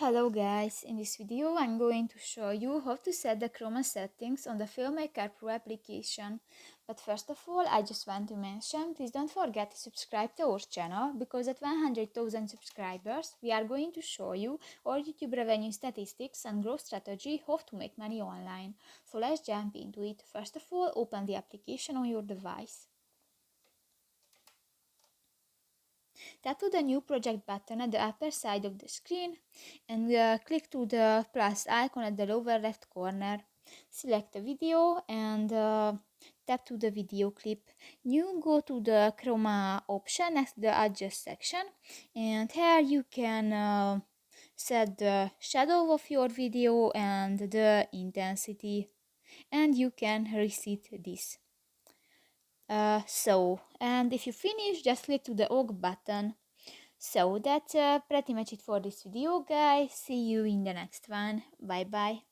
Hello guys, in this video I'm going to show you how to set the chroma settings on the Filmmaker Pro application. But first of all, I just want to mention, please don't forget to subscribe to our channel, because at 100,000 subscribers we are going to show you our YouTube revenue statistics and growth strategy, how to make money online. So let's jump into it. First of all, open the application on your device. Tap to the new project button at the upper side of the screen and click to the plus icon at the lower left corner. Select the video and tap to the video clip. You go to the chroma option next to the adjust section, and here you can set the shadow of your video and the intensity, and you can reset this. And if you finish, just click to the OK button. So that's pretty much it for this video, guys. See you in the next one. Bye bye.